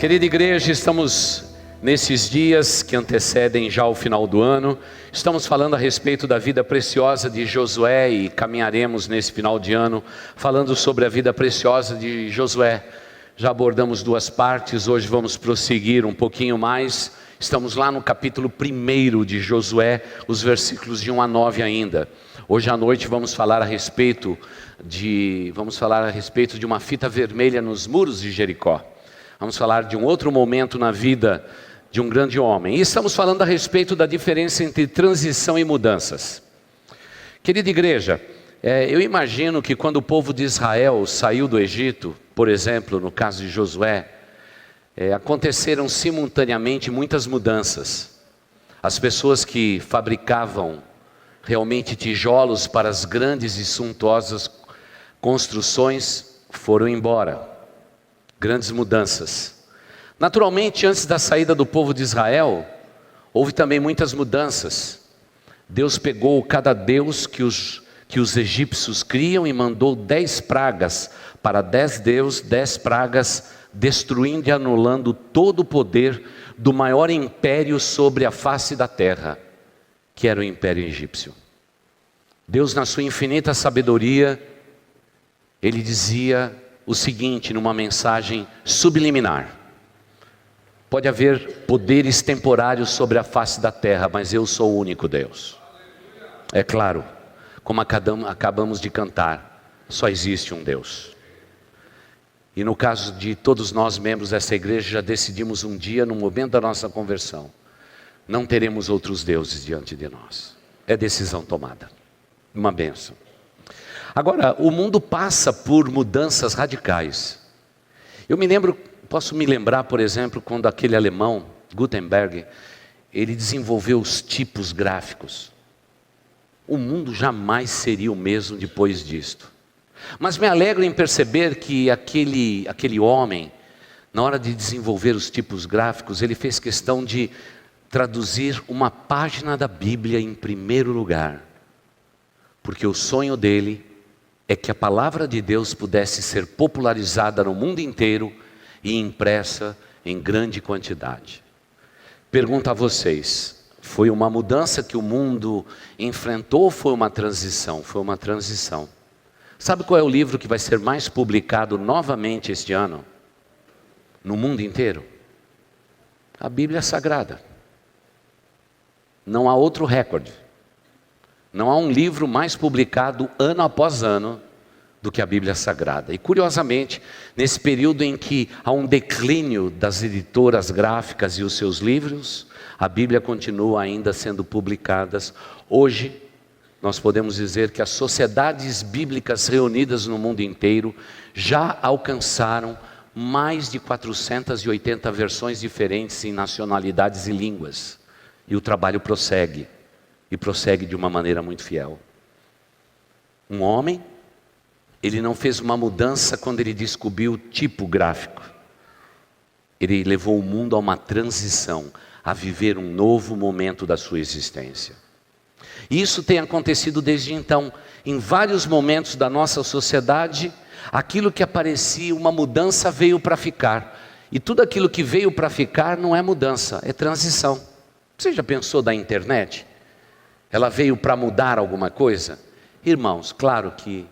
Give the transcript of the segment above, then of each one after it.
Querida igreja, estamos nesses dias que antecedem já o final do ano, estamos falando a respeito da vida preciosa de Josué e caminharemos nesse final de ano falando sobre a vida preciosa de Josué. Já abordamos duas partes, hoje vamos prosseguir um pouquinho mais. Estamos lá no capítulo 1 de Josué, os versículos de 1 a 9 ainda. Hoje à noite vamos falar a respeito de uma fita vermelha nos muros de Jericó. Vamos falar de um outro momento na vida de um grande homem. E estamos falando a respeito da diferença entre transição e mudanças. Querida igreja, eu imagino que quando o povo de Israel saiu do Egito, por exemplo, no caso de Josué, aconteceram simultaneamente muitas mudanças. As pessoas que fabricavam realmente tijolos para as grandes e suntuosas construções foram embora. Grandes mudanças. Naturalmente, antes da saída do povo de Israel, houve também muitas mudanças. Deus pegou cada deus que os egípcios criam e mandou 10 pragas para 10 deuses, 10 pragas, destruindo e anulando todo o poder do maior império sobre a face da terra, que era o Império Egípcio. Deus, na sua infinita sabedoria, Ele dizia o seguinte numa mensagem subliminar: pode haver poderes temporários sobre a face da terra, mas eu sou o único Deus. É claro, como acabamos de cantar, só existe um Deus. E no caso de todos nós membros dessa igreja, já decidimos um dia, no momento da nossa conversão, não teremos outros deuses diante de nós. É decisão tomada, uma bênção. Agora, o mundo passa por mudanças radicais. Posso me lembrar, por exemplo, quando aquele alemão, Gutenberg, ele desenvolveu os tipos gráficos. O mundo jamais seria o mesmo depois disto. Mas me alegro em perceber que aquele homem, na hora de desenvolver os tipos gráficos, ele fez questão de traduzir uma página da Bíblia em primeiro lugar. Porque o sonho dele é que a palavra de Deus pudesse ser popularizada no mundo inteiro e impressa em grande quantidade. Pergunto a vocês, foi uma mudança que o mundo enfrentou ou foi uma transição? Foi uma transição. Sabe qual é o livro que vai ser mais publicado novamente este ano? No mundo inteiro? A Bíblia Sagrada. Não há outro recorde. Não há um livro mais publicado ano após ano do que a Bíblia Sagrada. E curiosamente, nesse período em que há um declínio das editoras gráficas e os seus livros, a Bíblia continua ainda sendo publicadas. Hoje, nós podemos dizer que as sociedades bíblicas reunidas no mundo inteiro já alcançaram mais de 480 versões diferentes em nacionalidades e línguas. E o trabalho prossegue. E prossegue de uma maneira muito fiel. Um homem, ele não fez uma mudança quando ele descobriu o tipo gráfico. Ele levou o mundo a uma transição, a viver um novo momento da sua existência. E isso tem acontecido desde então. Em vários momentos da nossa sociedade, aquilo que parecia uma mudança veio para ficar. E tudo aquilo que veio para ficar não é mudança, é transição. Você já pensou da internet? Ela veio para mudar alguma coisa? Irmãos, claro que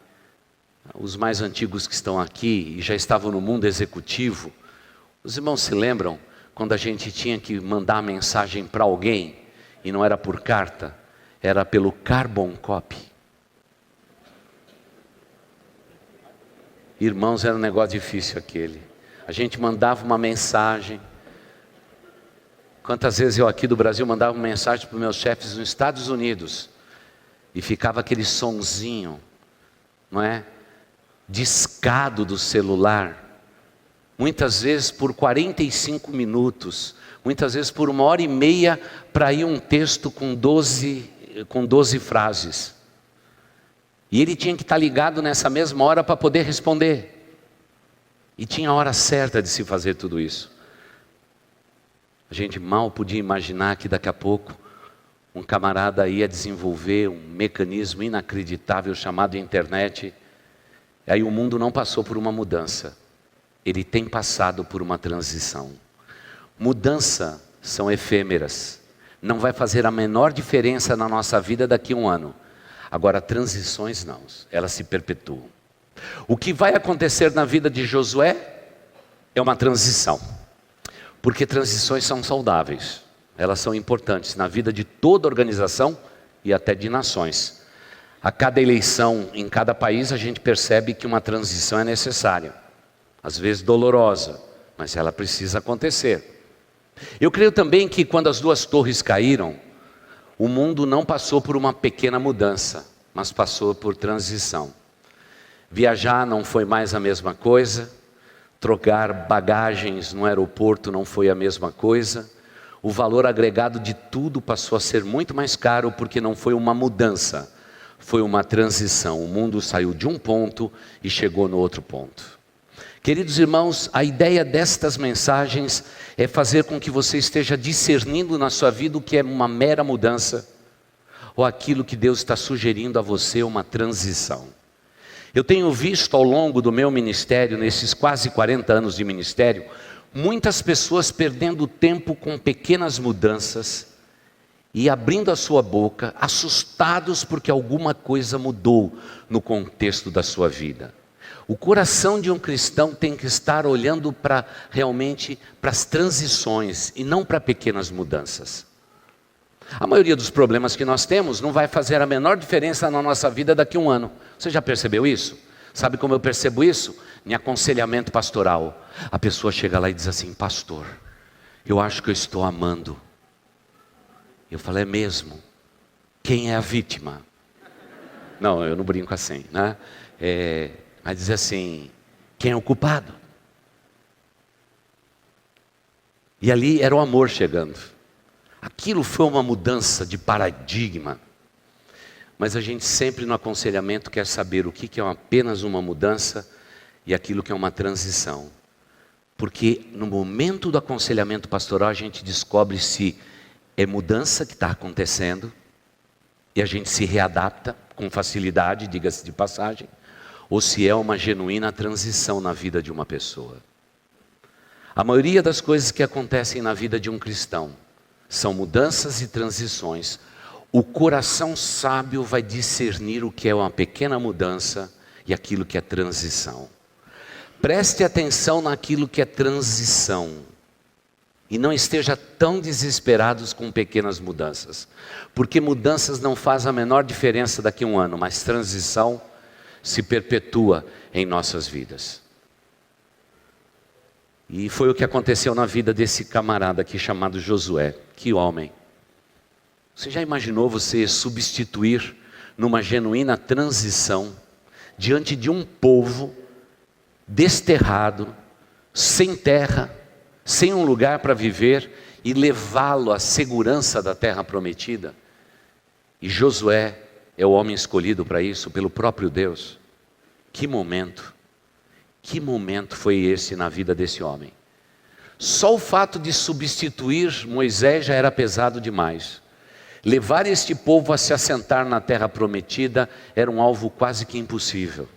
os mais antigos que estão aqui e já estavam no mundo executivo, os irmãos se lembram quando a gente tinha que mandar a mensagem para alguém e não era por carta, era pelo carbon copy. Irmãos, era um negócio difícil aquele. A gente mandava uma mensagem. Quantas vezes eu aqui do Brasil mandava uma mensagem para os meus chefes nos Estados Unidos e ficava aquele sonzinho, não é? Discado do celular, muitas vezes por 45 minutos, muitas vezes por 1h30 para ir um texto com 12 frases. E ele tinha que estar ligado nessa mesma hora para poder responder. E tinha a hora certa de se fazer tudo isso. A gente mal podia imaginar que daqui a pouco um camarada ia desenvolver um mecanismo inacreditável chamado internet. E aí o mundo não passou por uma mudança. ele tem passado por uma transição. Mudanças são efêmeras, não vai fazer a menor diferença na nossa vida daqui a um ano. Agora, transições não, elas se perpetuam. O que vai acontecer na vida de Josué é uma transição, porque transições são saudáveis, elas são importantes na vida de toda organização e até de nações. A cada eleição, em cada país, a gente percebe que uma transição é necessária, às vezes dolorosa, mas ela precisa acontecer. Eu creio também que quando as duas torres caíram, o mundo não passou por uma pequena mudança, mas passou por transição. Viajar não foi mais a mesma coisa, trocar bagagens no aeroporto não foi a mesma coisa, o valor agregado de tudo passou a ser muito mais caro, porque não foi uma mudança, foi uma transição. O mundo saiu de um ponto e chegou no outro ponto. Queridos irmãos, a ideia destas mensagens é fazer com que você esteja discernindo na sua vida o que é uma mera mudança, ou aquilo que Deus está sugerindo a você, uma transição. Eu tenho visto ao longo do meu ministério, nesses quase 40 anos de ministério, muitas pessoas perdendo tempo com pequenas mudanças e abrindo a sua boca, assustados porque alguma coisa mudou no contexto da sua vida. O coração de um cristão tem que estar olhando realmente para as transições e não para pequenas mudanças. A maioria dos problemas que nós temos não vai fazer a menor diferença na nossa vida daqui a um ano. Você já percebeu isso? Sabe como eu percebo isso? Em aconselhamento pastoral. A pessoa chega lá e diz assim: pastor, eu acho que eu estou amando. Eu falo: é mesmo? Quem é a vítima? Não, eu não brinco assim, né? Mas diz assim: quem é o culpado? E ali era o amor chegando. Aquilo foi uma mudança de paradigma. Mas a gente sempre no aconselhamento quer saber o que é apenas uma mudança e aquilo que é uma transição. Porque no momento do aconselhamento pastoral a gente descobre se é mudança que está acontecendo e a gente se readapta com facilidade, diga-se de passagem, ou se é uma genuína transição na vida de uma pessoa. A maioria das coisas que acontecem na vida de um cristão são mudanças e transições. O coração sábio vai discernir o que é uma pequena mudança e aquilo que é transição. Preste atenção naquilo que é transição e não esteja tão desesperados com pequenas mudanças, porque mudanças não fazem a menor diferença daqui a um ano, mas transição se perpetua em nossas vidas. E foi o que aconteceu na vida desse camarada aqui chamado Josué. Que homem! Você já imaginou você substituir numa genuína transição diante de um povo desterrado, sem terra, sem um lugar para viver, e levá-lo à segurança da terra prometida? E Josué é o homem escolhido para isso pelo próprio Deus. Que momento foi esse na vida desse homem? Só o fato de substituir Moisés já era pesado demais. Levar este povo a se assentar na terra prometida era um alvo quase que impossível.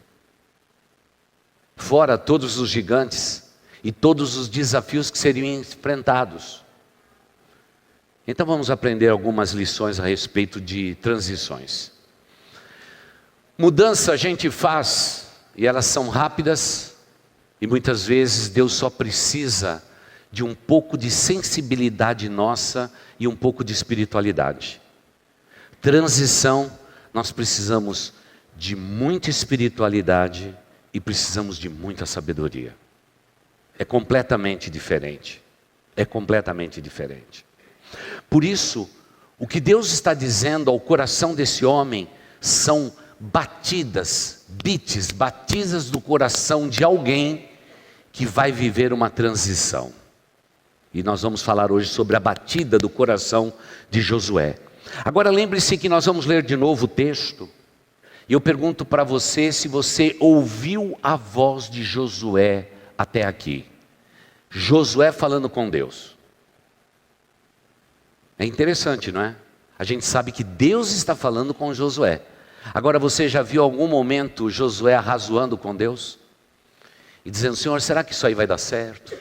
Fora todos os gigantes e todos os desafios que seriam enfrentados. Então vamos aprender algumas lições a respeito de transições. Mudança a gente faz e elas são rápidas, e muitas vezes Deus só precisa de um pouco de sensibilidade nossa e um pouco de espiritualidade. Transição, nós precisamos de muita espiritualidade e precisamos de muita sabedoria. É completamente diferente. É completamente diferente. Por isso, o que Deus está dizendo ao coração desse homem são batidas do coração de alguém que vai viver uma transição. E nós vamos falar hoje sobre a batida do coração de Josué. Agora lembre-se que nós vamos ler de novo o texto. E eu pergunto para você se você ouviu a voz de Josué até aqui. Josué falando com Deus. É interessante, não é? A gente sabe que Deus está falando com Josué. Agora você já viu algum momento Josué arrazoando com Deus? e dizendo: Senhor, será que isso aí vai dar certo?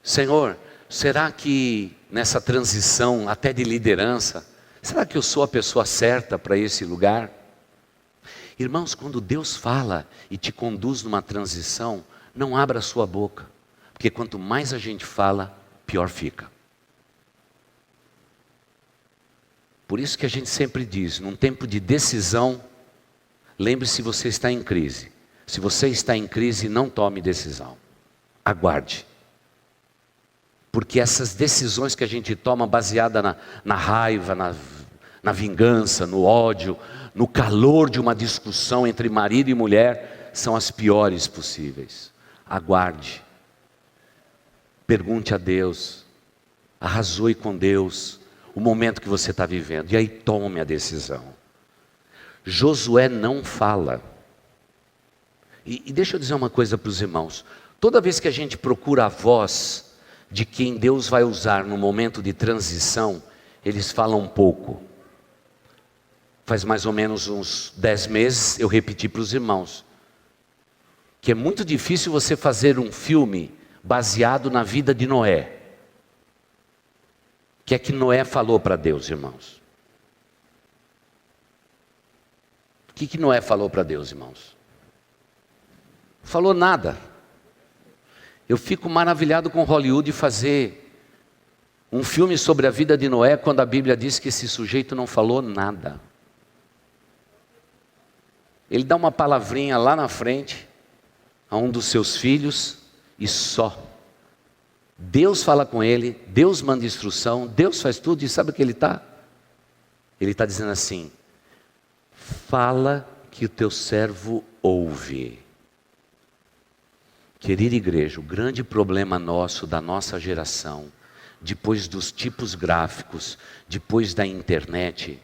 Senhor, será que nessa transição até de liderança, será que eu sou a pessoa certa para esse lugar? Irmãos, quando Deus fala e te conduz numa transição, não abra a sua boca, porque quanto mais a gente fala, pior fica. Por isso que a gente sempre diz, num tempo de decisão, lembre-se, você está em crise. Se você está em crise, não tome decisão. Aguarde. Porque essas decisões que a gente toma baseada na raiva, na vingança, no ódio, no calor de uma discussão entre marido e mulher, são as piores possíveis. Aguarde. Pergunte a Deus. Arrazoe com Deus o momento que você está vivendo. E aí tome a decisão. Josué não fala. E deixa eu dizer uma coisa para os irmãos. Toda vez que a gente procura a voz de quem Deus vai usar no momento de transição, eles falam pouco. Faz mais ou menos uns 10 meses eu repeti para os irmãos que é muito difícil você fazer um filme baseado na vida de Noé. O que é que Noé falou para Deus, irmãos? O que Noé falou para Deus, irmãos? Falou nada. Eu fico maravilhado com Hollywood fazer um filme sobre a vida de Noé, quando a Bíblia diz que esse sujeito não falou nada. Ele dá uma palavrinha lá na frente a um dos seus filhos e só. Deus fala com ele, Deus manda instrução, Deus faz tudo, e sabe o que ele está? Ele está dizendo assim: fala que o teu servo ouve. Querida igreja, o grande problema nosso, da nossa geração, depois dos tipos gráficos, depois da internet,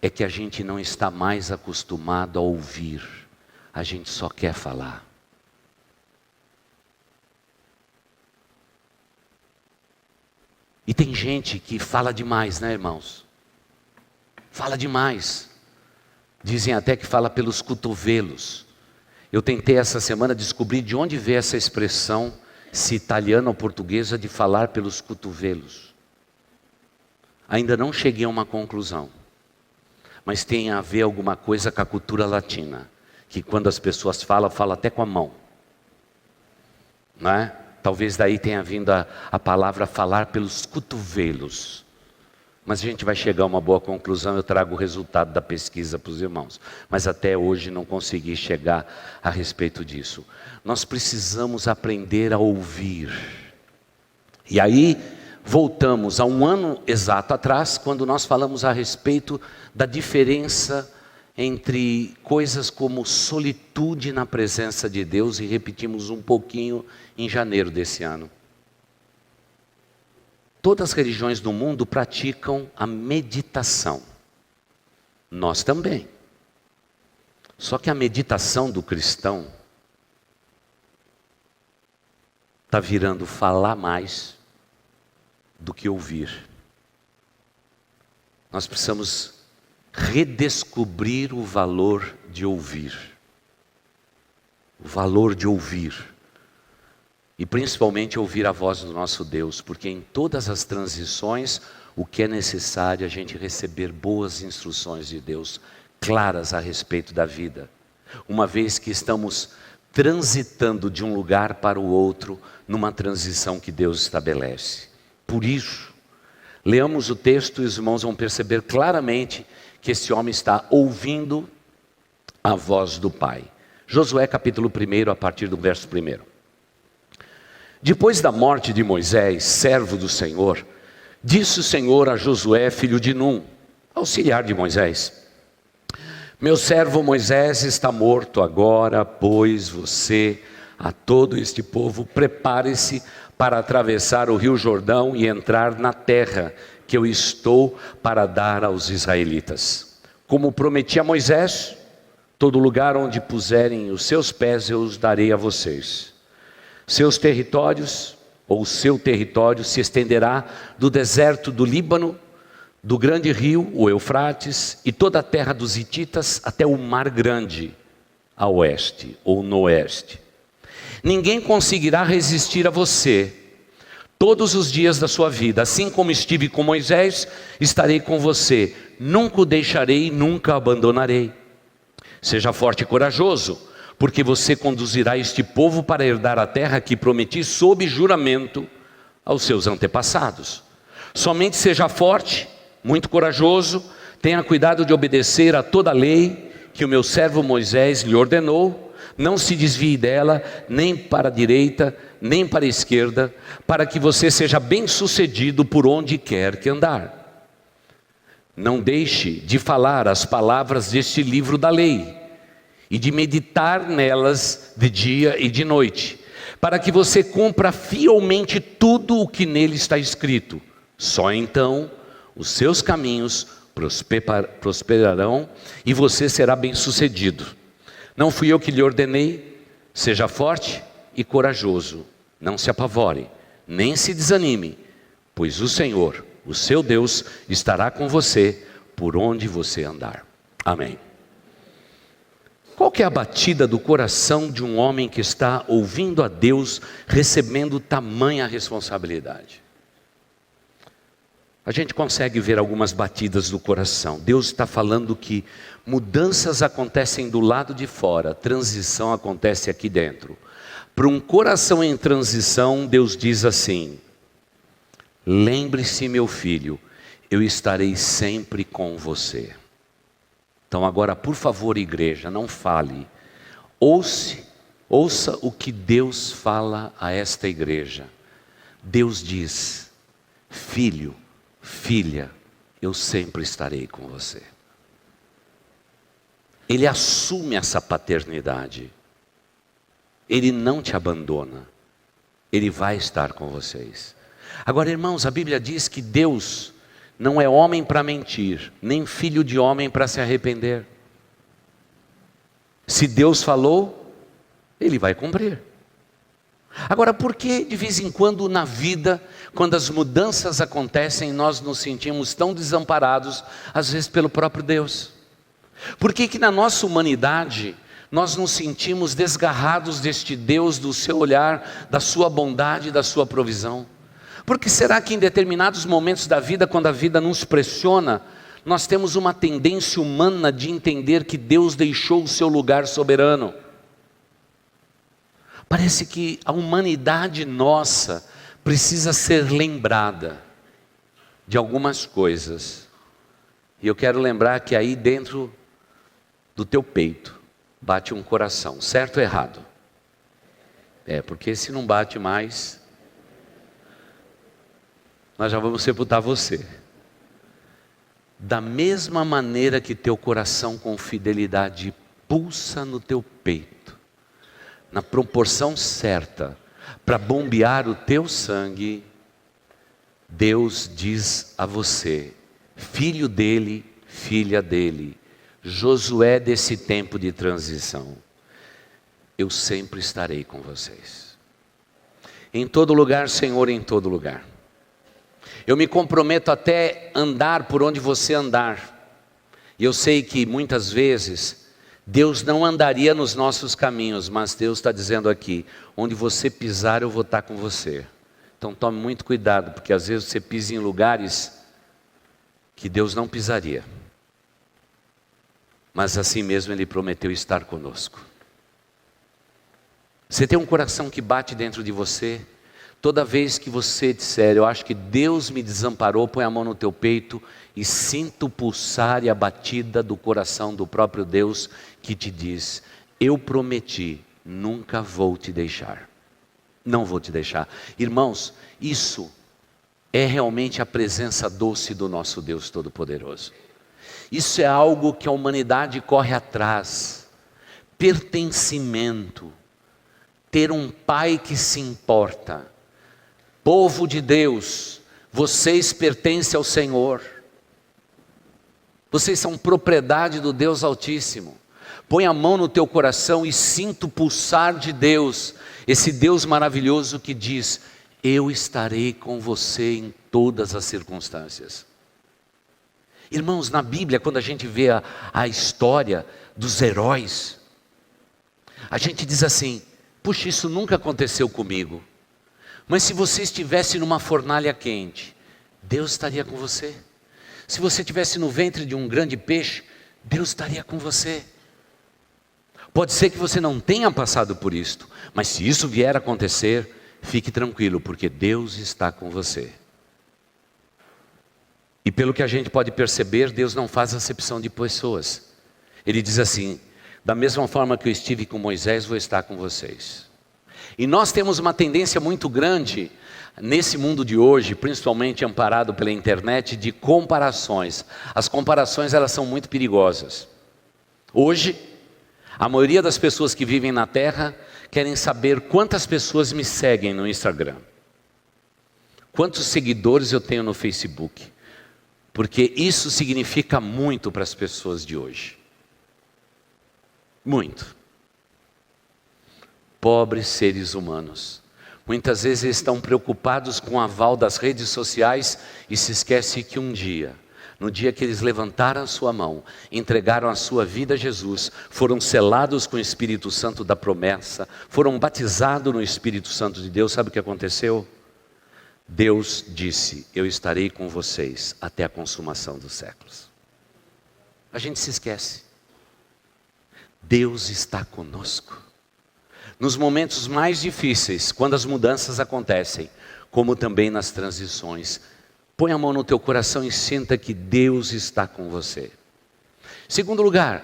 é que a gente não está mais acostumado a ouvir, a gente só quer falar. E tem gente que fala demais, né, irmãos? Fala demais. Dizem até que fala pelos cotovelos. Eu tentei essa semana descobrir de onde veio essa expressão, se italiana ou portuguesa, de falar pelos cotovelos. Ainda não cheguei a uma conclusão. Mas tem a ver alguma coisa com a cultura latina. Que quando as pessoas falam até com a mão. Não é? Talvez daí tenha vindo a palavra falar pelos cotovelos. Mas a gente vai chegar a uma boa conclusão, eu trago o resultado da pesquisa para os irmãos. Mas até hoje não consegui chegar a respeito disso. Nós precisamos aprender a ouvir. E aí, voltamos a um ano exato atrás, quando nós falamos a respeito da diferença entre coisas como solitude na presença de Deus, e repetimos um pouquinho em janeiro desse ano. Todas as religiões do mundo praticam a meditação. Nós também. Só que a meditação do cristão está virando falar mais do que ouvir. Nós precisamos redescobrir o valor de ouvir. O valor de ouvir. E principalmente ouvir a voz do nosso Deus, porque em todas as transições, o que é necessário é a gente receber boas instruções de Deus, claras a respeito da vida. Uma vez que estamos transitando de um lugar para o outro, numa transição que Deus estabelece. Por isso, leamos o texto e os irmãos vão perceber claramente que esse homem está ouvindo a voz do Pai. Josué capítulo 1, a partir do verso 1. Depois da morte de Moisés, servo do Senhor, disse o Senhor a Josué, filho de Num, auxiliar de Moisés: meu servo Moisés está morto agora, pois você, a todo este povo, prepare-se para atravessar o rio Jordão e entrar na terra que eu estou para dar aos israelitas. Como prometi a Moisés, todo lugar onde puserem os seus pés eu os darei a vocês. Seus territórios, ou seu território, se estenderá do deserto do Líbano, do grande rio, o Eufrates, e toda a terra dos hititas até o mar grande, a oeste ou no oeste. Ninguém conseguirá resistir a você todos os dias da sua vida. Assim como estive com Moisés, estarei com você. Nunca o deixarei e nunca o abandonarei. Seja forte e corajoso, porque você conduzirá este povo para herdar a terra que prometi sob juramento aos seus antepassados. Somente seja forte, muito corajoso, tenha cuidado de obedecer a toda a lei que o meu servo Moisés lhe ordenou. Não se desvie dela, nem para a direita, nem para a esquerda, para que você seja bem-sucedido por onde quer que andar. Não deixe de falar as palavras deste livro da lei, e de meditar nelas de dia e de noite, para que você cumpra fielmente tudo o que nele está escrito. Só então os seus caminhos prosperarão e você será bem-sucedido. Não fui eu que lhe ordenei? Seja forte e corajoso, não se apavore, nem se desanime, pois o Senhor, o seu Deus, estará com você por onde você andar. Amém. Qual que é a batida do coração de um homem que está ouvindo a Deus, recebendo tamanha responsabilidade? A gente consegue ver algumas batidas do coração. Deus está falando que mudanças acontecem do lado de fora, transição acontece aqui dentro. Para um coração em transição, Deus diz assim: lembre-se, meu filho, eu estarei sempre com você. Então agora, por favor, igreja, não fale. Ouça o que Deus fala a esta igreja. Deus diz: filho, filha, eu sempre estarei com você. Ele assume essa paternidade. Ele não te abandona. Ele vai estar com vocês. Agora, irmãos, a Bíblia diz que Deus não é homem para mentir, nem filho de homem para se arrepender. Se Deus falou, Ele vai cumprir. Agora, por que de vez em quando na vida, quando as mudanças acontecem, nós nos sentimos tão desamparados, às vezes pelo próprio Deus? Por que na nossa humanidade, nós nos sentimos desgarrados deste Deus, do seu olhar, da sua bondade, da sua provisão? Por que será que em determinados momentos da vida, quando a vida nos pressiona, nós temos uma tendência humana de entender que Deus deixou o seu lugar soberano? Parece que a humanidade nossa precisa ser lembrada de algumas coisas. E eu quero lembrar que aí dentro do teu peito bate um coração, certo ou errado? Porque se não bate mais, nós já vamos sepultar você. Da mesma maneira que teu coração com fidelidade pulsa no teu peito, na proporção certa, para bombear o teu sangue, Deus diz a você, filho dele, filha dele, Josué desse tempo de transição: eu sempre estarei com vocês. Em todo lugar, Senhor, em todo lugar. Eu me comprometo até andar por onde você andar. E eu sei que muitas vezes Deus não andaria nos nossos caminhos, mas Deus está dizendo aqui: onde você pisar eu vou estar com você. Então tome muito cuidado, porque às vezes você pisa em lugares que Deus não pisaria. Mas assim mesmo Ele prometeu estar conosco. Você tem um coração que bate dentro de você? Toda vez que você disser, eu acho que Deus me desamparou, põe a mão no teu peito e sinta o pulsar e a batida do coração do próprio Deus que te diz: eu prometi, nunca vou te deixar. Não vou te deixar. Irmãos, isso é realmente a presença doce do nosso Deus Todo-Poderoso. Isso é algo que a humanidade corre atrás. Pertencimento. Ter um pai que se importa. Povo de Deus, vocês pertencem ao Senhor. Vocês são propriedade do Deus Altíssimo. Põe a mão no teu coração e sinta o pulsar de Deus. Esse Deus maravilhoso que diz: eu estarei com você em todas as circunstâncias. Irmãos, na Bíblia, quando a gente vê a história dos heróis, a gente diz assim: Puxa, isso nunca aconteceu comigo. Mas se você estivesse numa fornalha quente, Deus estaria com você. Se você estivesse no ventre de um grande peixe, Deus estaria com você. Pode ser que você não tenha passado por isto, mas se isso vier a acontecer, fique tranquilo, porque Deus está com você. E pelo que a gente pode perceber, Deus não faz acepção de pessoas. Ele diz assim: da mesma forma que eu estive com Moisés, vou estar com vocês. E nós temos uma tendência muito grande, nesse mundo de hoje, principalmente amparado pela internet, de comparações. As comparações, elas são muito perigosas. Hoje, a maioria das pessoas que vivem na Terra querem saber quantas pessoas me seguem no Instagram, quantos seguidores eu tenho no Facebook, porque isso significa muito para as pessoas de hoje. Muito. Pobres seres humanos. Muitas vezes eles estão preocupados com o aval das redes sociais e se esquecem que um dia, no dia que eles levantaram a sua mão, entregaram a sua vida a Jesus, foram selados com o Espírito Santo da promessa, foram batizados no Espírito Santo de Deus. Sabe o que aconteceu? Deus disse: eu estarei com vocês até a consumação dos séculos. A gente se esquece. Deus está conosco. Nos momentos mais difíceis, quando as mudanças acontecem, como também nas transições. Põe a mão no teu coração e sinta que Deus está com você. Segundo lugar,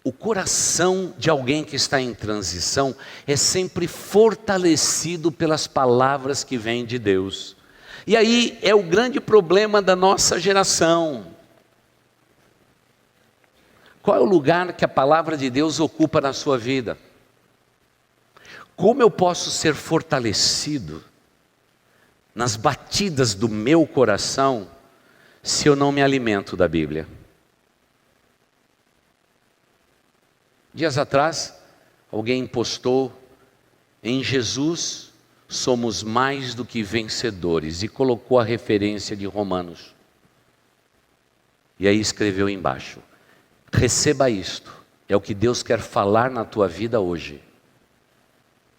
o coração de alguém que está em transição é sempre fortalecido pelas palavras que vêm de Deus. E aí é o grande problema da nossa geração. Qual é o lugar que a palavra de Deus ocupa na sua vida? Como eu posso ser fortalecido nas batidas do meu coração, se eu não me alimento da Bíblia? Dias atrás, alguém postou: em Jesus somos mais do que vencedores, e colocou a referência de Romanos. E aí escreveu embaixo: receba isto, é o que Deus quer falar na tua vida hoje.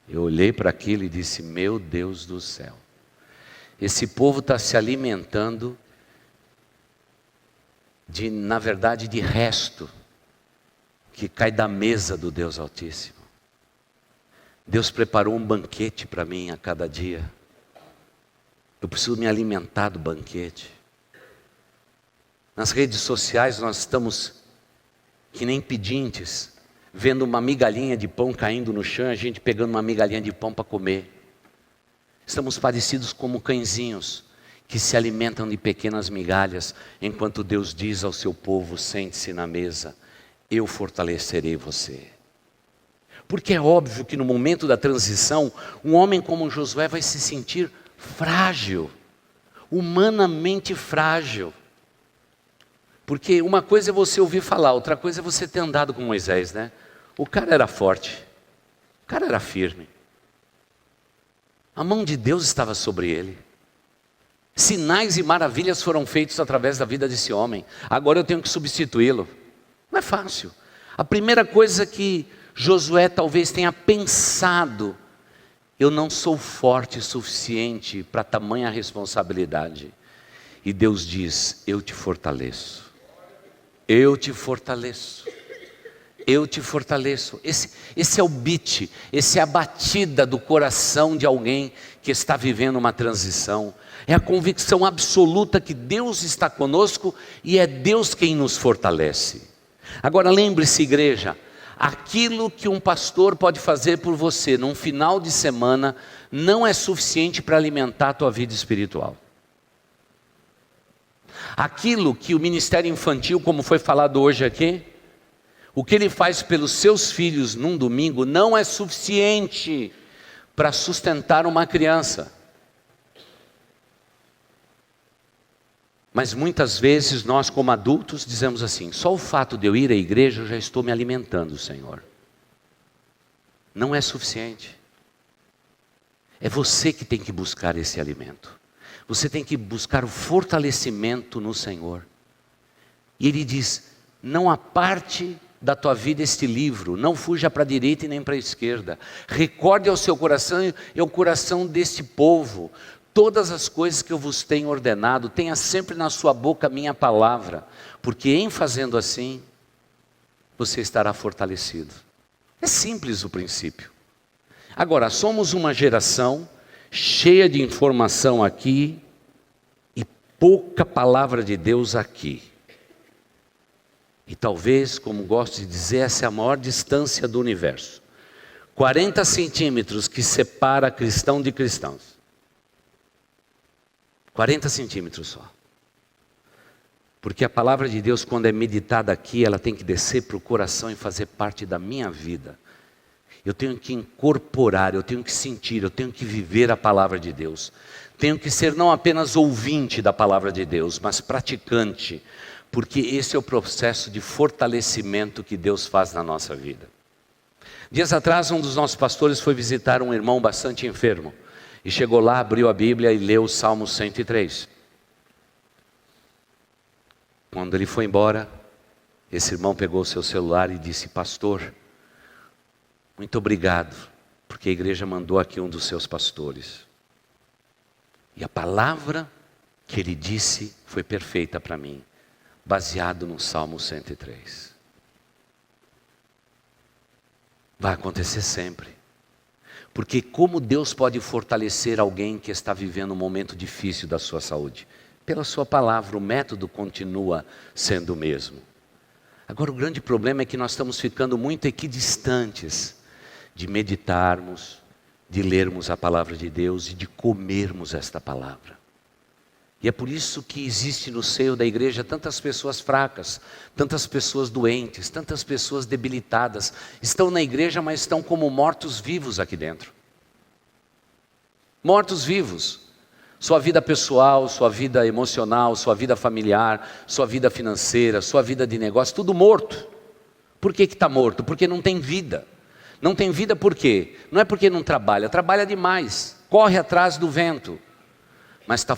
Eu olhei para aquilo e disse: meu Deus do céu. Esse povo está se alimentando na verdade, de resto que cai da mesa do Deus Altíssimo. Deus preparou um banquete para mim a cada dia. Eu preciso me alimentar do banquete. Nas redes sociais nós estamos que nem pedintes, vendo uma migalhinha de pão caindo no chão, a gente pegando uma migalhinha de pão para comer. Estamos parecidos como cãezinhos que se alimentam de pequenas migalhas, enquanto Deus diz ao seu povo: sente-se na mesa, eu fortalecerei você. Porque é óbvio que no momento da transição, um homem como Josué vai se sentir frágil, humanamente frágil. Porque uma coisa é você ouvir falar, outra coisa é você ter andado com Moisés, né? O cara era forte, o cara era firme. A mão de Deus estava sobre ele. Sinais e maravilhas foram feitos através da vida desse homem. Agora eu tenho que substituí-lo. Não é fácil. A primeira coisa que Josué talvez tenha pensado: eu não sou forte o suficiente para tamanha responsabilidade. E Deus diz: eu te fortaleço. Eu te fortaleço. Eu te fortaleço. Esse é o beat, esse é a batida do coração de alguém que está vivendo uma transição. É a convicção absoluta que Deus está conosco e é Deus quem nos fortalece. Agora lembre-se, igreja, aquilo que um pastor pode fazer por você num final de semana não é suficiente para alimentar a tua vida espiritual. Aquilo que o ministério infantil, como foi falado hoje aqui, o que ele faz pelos seus filhos num domingo não é suficiente para sustentar uma criança. Mas muitas vezes nós, como adultos, dizemos assim: só o fato de eu ir à igreja eu já estou me alimentando, Senhor. Não é suficiente. É você que tem que buscar esse alimento. Você tem que buscar o fortalecimento no Senhor. E Ele diz: não aparte da tua vida este livro, não fuja para a direita e nem para a esquerda. Recorde ao seu coração e ao coração deste povo todas as coisas que eu vos tenho ordenado. Tenha sempre na sua boca a minha palavra, porque em fazendo assim, você estará fortalecido. É simples o princípio. Agora, somos uma geração cheia de informação aqui e pouca palavra de Deus aqui. E talvez, como gosto de dizer, essa é a maior distância do universo. 40 centímetros que separa cristão de cristãos. 40 centímetros só. Porque a palavra de Deus, quando é meditada aqui, ela tem que descer para o coração e fazer parte da minha vida. Eu tenho que incorporar, eu tenho que sentir, eu tenho que viver a palavra de Deus. Tenho que ser não apenas ouvinte da palavra de Deus, mas praticante. Porque esse é o processo de fortalecimento que Deus faz na nossa vida. Dias atrás, um dos nossos pastores foi visitar um irmão bastante enfermo. E chegou lá, abriu a Bíblia e leu o Salmo 103. Quando ele foi embora, esse irmão pegou o seu celular e disse: pastor, muito obrigado, porque a igreja mandou aqui um dos seus pastores. E a palavra que ele disse foi perfeita para mim, baseado no Salmo 103. Vai acontecer sempre. Porque como Deus pode fortalecer alguém que está vivendo um momento difícil da sua saúde? Pela sua palavra, o método continua sendo o mesmo. Agora o grande problema é que nós estamos ficando muito equidistantes de meditarmos, de lermos a palavra de Deus e de comermos esta palavra. E é por isso que existe no seio da igreja tantas pessoas fracas, tantas pessoas doentes, tantas pessoas debilitadas. Estão na igreja, mas estão como mortos-vivos aqui dentro. Mortos-vivos. Sua vida pessoal, sua vida emocional, sua vida familiar, sua vida financeira, sua vida de negócio, tudo morto. Por que está morto? Porque não tem vida. Não tem vida por quê? Não é porque não trabalha, trabalha demais, corre atrás do vento. Mas está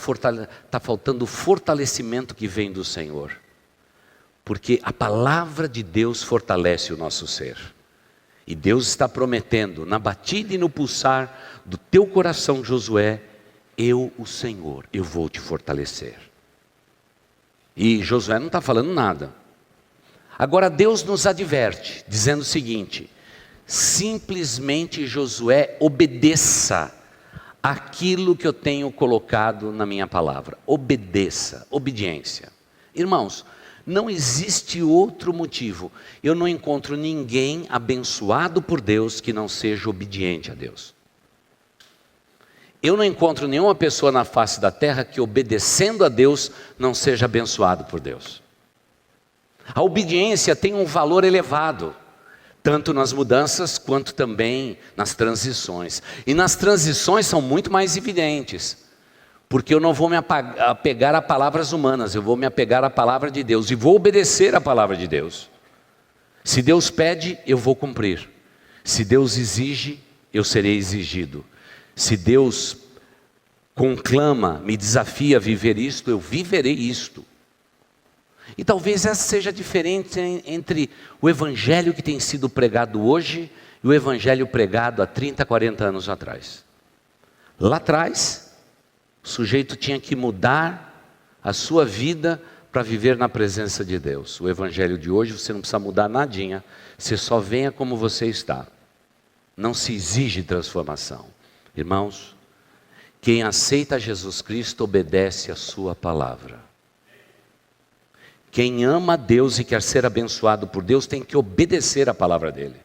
faltando o fortalecimento que vem do Senhor. Porque a palavra de Deus fortalece o nosso ser. E Deus está prometendo, na batida e no pulsar do teu coração, Josué, eu, o Senhor, eu vou te fortalecer. E Josué não está falando nada. Agora Deus nos adverte, dizendo o seguinte: simplesmente Josué, obedeça aquilo que eu tenho colocado na minha palavra. Obedeça, obediência. Irmãos, não existe outro motivo. Eu não encontro ninguém abençoado por Deus que não seja obediente a Deus. Eu não encontro nenhuma pessoa na face da terra que obedecendo a Deus não seja abençoado por Deus. A obediência tem um valor elevado, tanto nas mudanças quanto também nas transições. E nas transições são muito mais evidentes, porque eu não vou me apegar a palavras humanas, eu vou me apegar à palavra de Deus e vou obedecer a palavra de Deus. Se Deus pede, eu vou cumprir. Se Deus exige, eu serei exigido. Se Deus conclama, me desafia a viver isto, eu viverei isto. E talvez essa seja a diferença entre o evangelho que tem sido pregado hoje e o evangelho pregado há 30, 40 anos atrás. Lá atrás, o sujeito tinha que mudar a sua vida para viver na presença de Deus. O evangelho de hoje você não precisa mudar nadinha, você só venha como você está. Não se exige transformação. Irmãos, quem aceita Jesus Cristo obedece a sua palavra. Quem ama a Deus e quer ser abençoado por Deus tem que obedecer a palavra dele.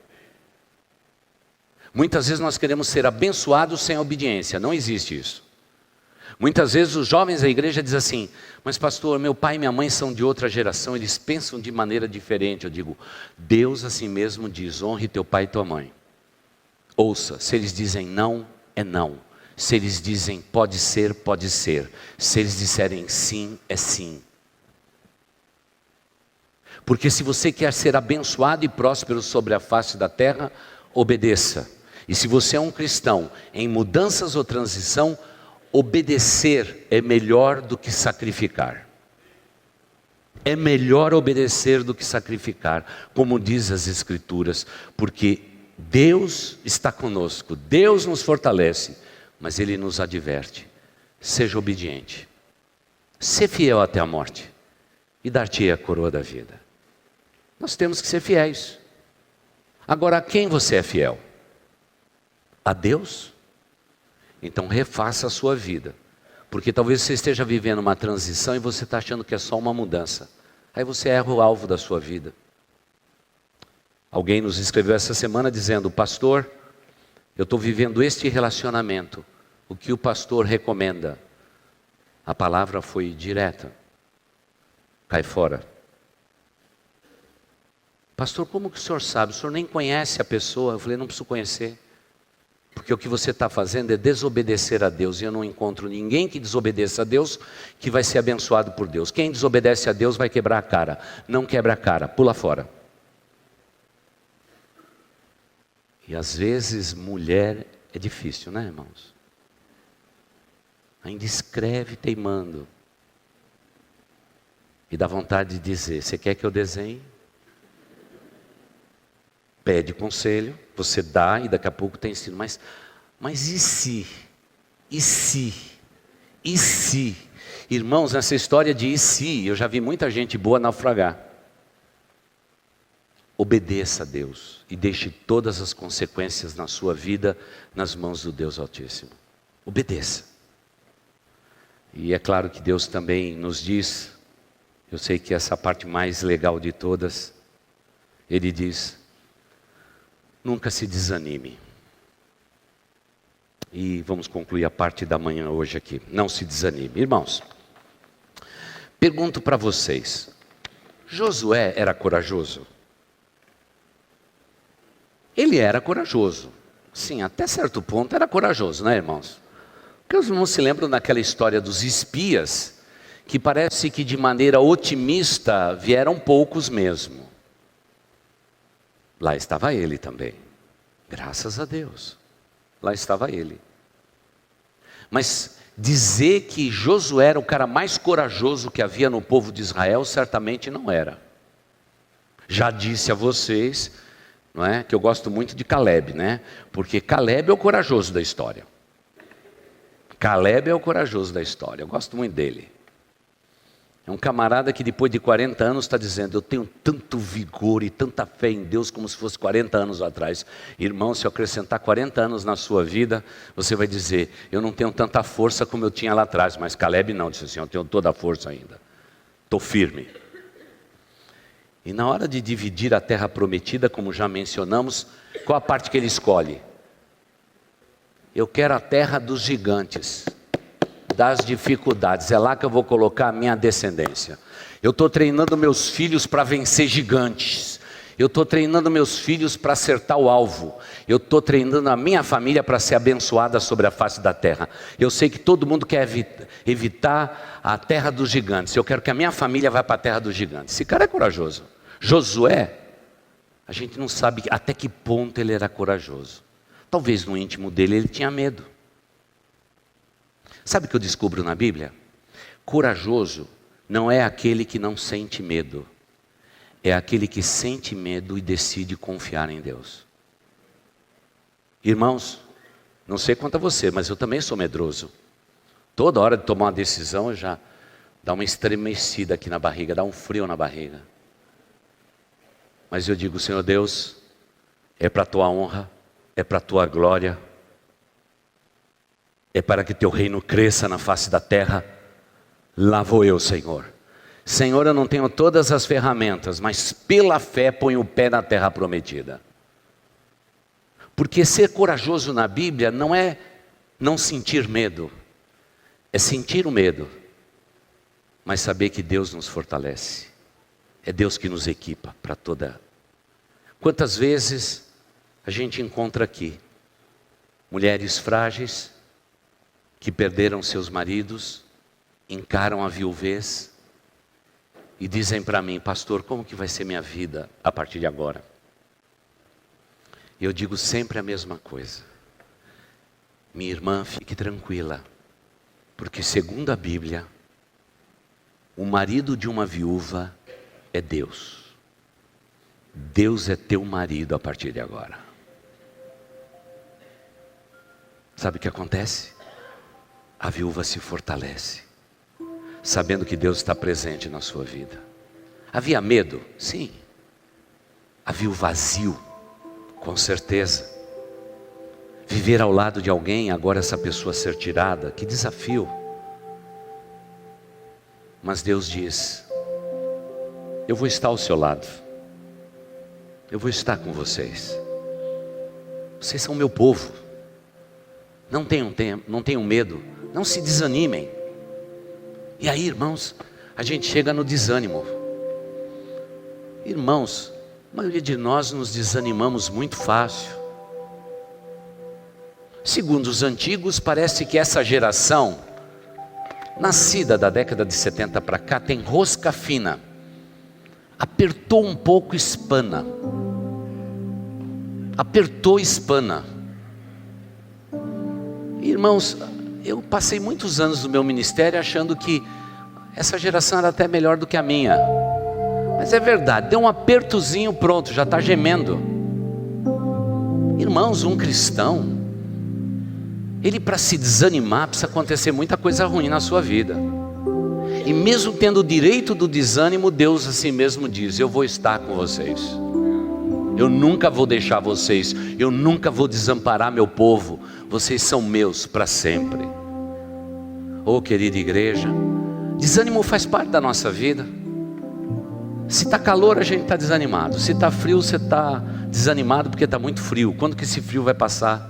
Muitas vezes nós queremos ser abençoados sem obediência, não existe isso. Muitas vezes os jovens da igreja dizem assim: mas pastor, meu pai e minha mãe são de outra geração, eles pensam de maneira diferente. Eu digo: Deus assim mesmo diz, honre teu pai e tua mãe. Ouça, se eles dizem não, é não. Se eles dizem pode ser, pode ser. Se eles disserem sim, é sim. Porque se você quer ser abençoado e próspero sobre a face da terra, obedeça. E se você é um cristão em mudanças ou transição, obedecer é melhor do que sacrificar. É melhor obedecer do que sacrificar, como diz as Escrituras, porque Deus está conosco, Deus nos fortalece, mas Ele nos adverte: seja obediente, ser fiel até a morte, e dar-te-ei a coroa da vida. Nós temos que ser fiéis. Agora, a quem você é fiel? A Deus? Então refaça a sua vida, porque talvez você esteja vivendo uma transição e você está achando que é só uma mudança. Aí você erra o alvo da sua vida. Alguém nos escreveu essa semana dizendo: pastor, eu estou vivendo este relacionamento, o que o pastor recomenda? A palavra foi direta: cai fora. Pastor, como que o senhor sabe? O senhor nem conhece a pessoa. Eu falei: não preciso conhecer, porque o que você está fazendo é desobedecer a Deus, e eu não encontro ninguém que desobedeça a Deus que vai ser abençoado por Deus. Quem desobedece a Deus vai quebrar a cara. Não quebra a cara, pula fora. E às vezes mulher é difícil, né, irmãos? Ainda escreve teimando, e dá vontade de dizer: você quer que eu desenhe? Pede conselho, você dá, e daqui a pouco tem ensino. Mas e se? E se? E se? Irmãos, nessa história de e se, eu já vi muita gente boa naufragar. Obedeça a Deus e deixe todas as consequências na sua vida nas mãos do Deus Altíssimo. Obedeça. E é claro que Deus também nos diz, eu sei que essa é a parte mais legal de todas, Ele diz: nunca se desanime. E vamos concluir a parte da manhã hoje aqui. Não se desanime. Irmãos, pergunto para vocês: Josué era corajoso? Ele era corajoso. Sim, até certo ponto era corajoso, né, irmãos? Porque os irmãos se lembram daquela história dos espias, que parece que de maneira otimista vieram poucos mesmo. Lá estava ele também, graças a Deus, lá estava ele. Mas dizer que Josué era o cara mais corajoso que havia no povo de Israel, certamente não era. Já disse a vocês, não é, que eu gosto muito de Caleb, né? Porque Caleb é o corajoso da história. Caleb é o corajoso da história, eu gosto muito dele. É um camarada que depois de 40 anos está dizendo: eu tenho tanto vigor e tanta fé em Deus como se fosse 40 anos atrás. Irmão, se eu acrescentar 40 anos na sua vida, você vai dizer: eu não tenho tanta força como eu tinha lá atrás. Mas Caleb não, disse assim: eu tenho toda a força ainda, estou firme. E na hora de dividir a terra prometida, como já mencionamos, qual a parte que ele escolhe? Eu quero a terra dos gigantes, das dificuldades, é lá que eu vou colocar a minha descendência. Eu estou treinando meus filhos para vencer gigantes, eu estou treinando meus filhos para acertar o alvo, eu estou treinando a minha família para ser abençoada sobre a face da terra. Eu sei que todo mundo quer evitar a terra dos gigantes, eu quero que a minha família vá para a terra dos gigantes. Esse cara é corajoso. Josué, a gente não sabe até que ponto ele era corajoso. Talvez no íntimo dele ele tinha medo. Sabe o que eu descubro na Bíblia? Corajoso não é aquele que não sente medo, é aquele que sente medo e decide confiar em Deus. Irmãos, não sei quanto a você, mas eu também sou medroso. Toda hora de tomar uma decisão eu já dá uma estremecida aqui na barriga, dá um frio na barriga. Mas eu digo: Senhor Deus, é para a tua honra, é para a tua glória, é para que teu reino cresça na face da terra. Lá vou eu, Senhor. Senhor, eu não tenho todas as ferramentas, mas pela fé ponho o pé na terra prometida. Porque ser corajoso na Bíblia não é não sentir medo, é sentir o medo, mas saber que Deus nos fortalece. É Deus que nos equipa para toda. Quantas vezes a gente encontra aqui mulheres frágeis que perderam seus maridos, encaram a viuvez e dizem para mim: pastor, como que vai ser minha vida a partir de agora? Eu digo sempre a mesma coisa: minha irmã, fique tranquila, porque segundo a Bíblia, O marido de uma viúva é Deus. Deus é teu marido a partir de agora. Sabe o que acontece? A viúva se fortalece, sabendo que Deus está presente na sua vida. Havia medo? Sim. Havia o vazio, com certeza. Viver ao lado de alguém, agora essa pessoa ser tirada, que desafio. Mas Deus diz: eu vou estar ao seu lado. Eu vou estar com vocês. Vocês são meu povo. Não tenham medo. Não se desanimem. E aí, irmãos, a gente chega no desânimo. Irmãos, a maioria de nós nos desanimamos muito fácil. Segundo os antigos, parece que essa geração, nascida da década de 70 para cá, tem rosca fina. Apertou um pouco, espana. Apertou, espana. Irmãos, eu passei muitos anos no meu ministério achando que essa geração era até melhor do que a minha. Mas é verdade, deu um apertozinho, pronto, já está gemendo. Irmãos, um cristão, ele para se desanimar precisa acontecer muita coisa ruim na sua vida. E mesmo tendo o direito do desânimo, Deus assim mesmo diz: eu vou estar com vocês. Eu nunca vou deixar vocês. Eu nunca vou desamparar meu povo. Vocês são meus para sempre. Oh, querida igreja, desânimo faz parte da nossa vida. Se está calor, a gente está desanimado. Se está frio, você está desanimado porque está muito frio. Quando que esse frio vai passar?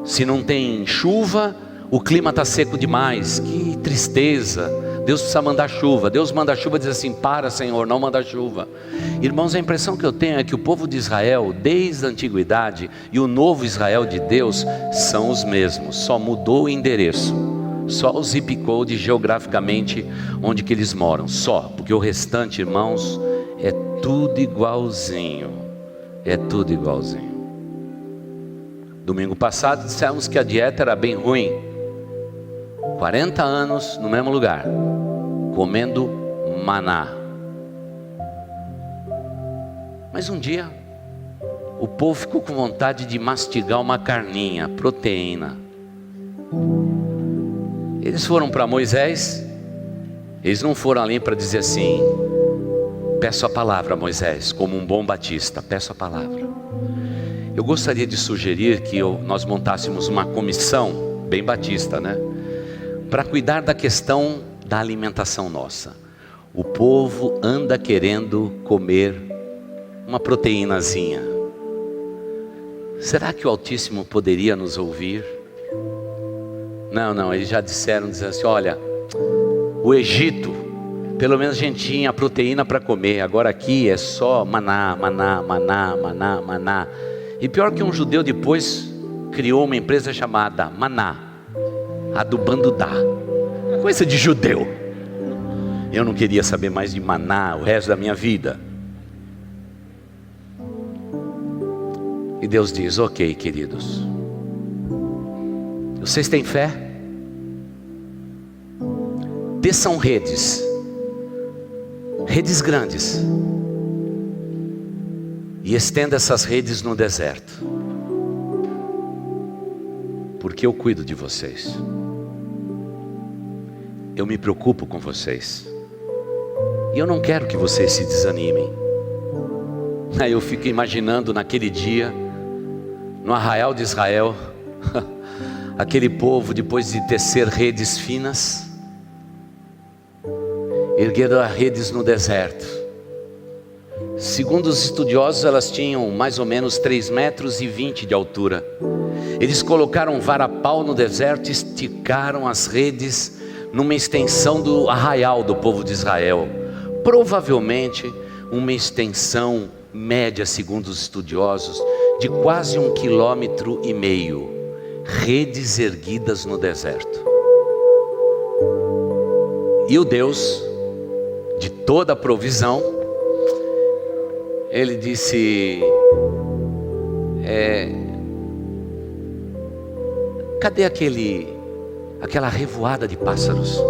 Se não tem chuva, o clima está seco demais. Que tristeza. Deus precisa mandar chuva. Deus manda chuva e diz assim: para, Senhor, não manda chuva. Irmãos, a impressão que eu tenho é que o povo de Israel, desde a antiguidade, e o novo Israel de Deus são os mesmos, só mudou o endereço, só o zip code geograficamente onde que eles moram, só, porque o restante, irmãos, é tudo igualzinho. É tudo igualzinho. Domingo passado dissemos que a dieta era bem ruim. 40 anos no mesmo lugar, comendo maná. Mas um dia, o povo ficou com vontade de mastigar uma carninha, proteína. Eles foram para Moisés. Eles não foram ali para dizer assim: peço a palavra, Moisés, como um bom batista, peço a palavra. Eu gostaria de sugerir que nós montássemos uma comissão, bem batista, né? Para cuidar da questão da alimentação nossa. O povo anda querendo comer uma proteínazinha. Será que o Altíssimo poderia nos ouvir? Não, eles já dizem assim: olha, o Egito, pelo menos a gente tinha proteína para comer, agora aqui é só maná, maná, maná, maná, maná. E pior que um judeu depois criou uma empresa chamada Maná, adubando dá. Coisa de judeu. Eu não queria saber mais de maná o resto da minha vida. E Deus diz: ok, queridos, vocês têm fé? Desçam redes grandes, e estenda essas redes no deserto, porque eu cuido de vocês. Eu me preocupo com vocês. E eu não quero que vocês se desanimem. Aí eu fico imaginando naquele dia, no arraial de Israel, aquele povo, depois de tecer redes finas, ergueram as redes no deserto. Segundo os estudiosos, elas tinham mais ou menos 3,20 metros de altura. Eles colocaram varapau no deserto e esticaram as redes numa extensão do arraial do povo de Israel. Provavelmente uma extensão média, segundo os estudiosos, de quase 1,5 quilômetro. Redes erguidas no deserto. E o Deus de toda a provisão, Ele disse: cadê aquela revoada de pássaros?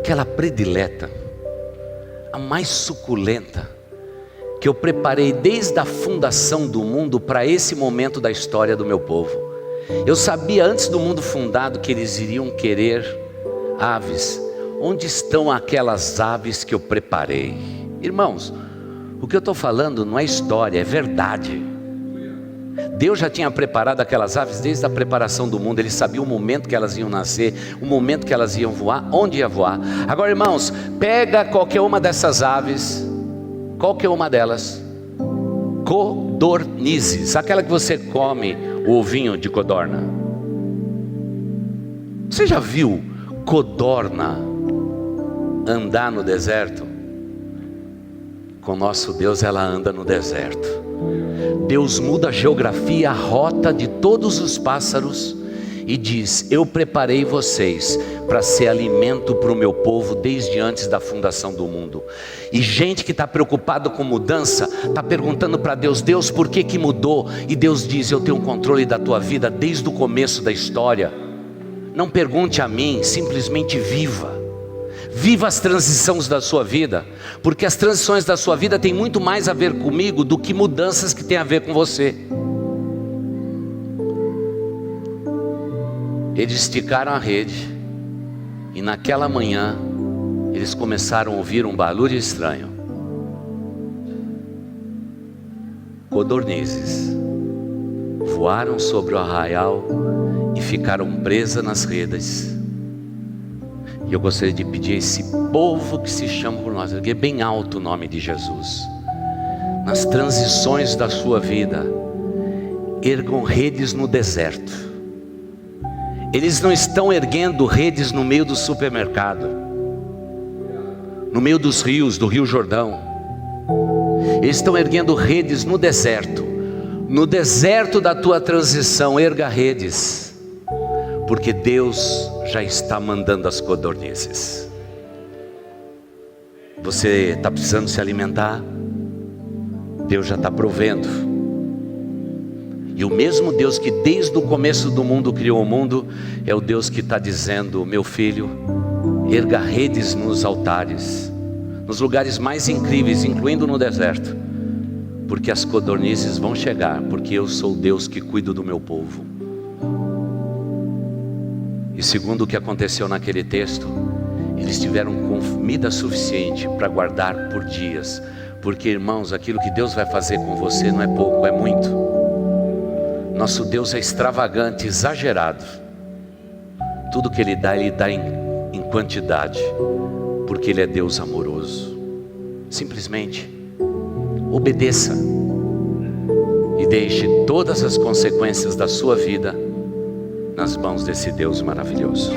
aquela predileta, a mais suculenta, que eu preparei desde a fundação do mundo para esse momento da história do meu povo. Eu sabia antes do mundo fundado que eles iriam querer aves. Onde estão aquelas aves que eu preparei? Irmãos, o que eu estou falando não é história, é verdade. Deus já tinha preparado aquelas aves desde a preparação do mundo. Ele sabia o momento que elas iam nascer, o momento que elas iam voar, onde ia voar. Agora, irmãos, pega qualquer uma dessas aves, qualquer uma delas, codornizes, aquela que você come o ovinho de codorna. Você já viu codorna andar no deserto? Com nosso Deus ela anda no deserto. Deus muda a geografia, a rota de todos os pássaros e diz: eu preparei vocês para ser alimento para o meu povo desde antes da fundação do mundo. E gente que está preocupada com mudança, está perguntando para Deus: Deus, por que mudou? E Deus diz: eu tenho um controle da tua vida desde o começo da história. Não pergunte a mim, simplesmente viva. Viva as transições da sua vida, porque as transições da sua vida têm muito mais a ver comigo do que mudanças que têm a ver com você. Eles esticaram a rede e naquela manhã eles começaram a ouvir um barulho estranho. Codornizes voaram sobre o arraial e ficaram presas nas redes. E eu gostaria de pedir a esse povo que se chama por nós, erguer bem alto o nome de Jesus. Nas transições da sua vida, ergam redes no deserto. Eles não estão erguendo redes no meio do supermercado, no meio dos rios, do Rio Jordão. Eles estão erguendo redes no deserto. No deserto da tua transição, erga redes, porque Deus já está mandando as codornizes. Você está precisando se alimentar? Deus já está provendo. E o mesmo Deus que desde o começo do mundo criou o mundo, é o Deus que está dizendo: meu filho, erga redes nos altares, nos lugares mais incríveis, incluindo no deserto, porque as codornizes vão chegar, porque eu sou o Deus que cuido do meu povo. E segundo o que aconteceu naquele texto, eles tiveram comida suficiente para guardar por dias. Porque, irmãos, aquilo que Deus vai fazer com você não é pouco, é muito. Nosso Deus é extravagante, exagerado. Tudo que Ele dá em quantidade, porque Ele é Deus amoroso. Simplesmente obedeça e deixe todas as consequências da sua vida nas mãos desse Deus maravilhoso.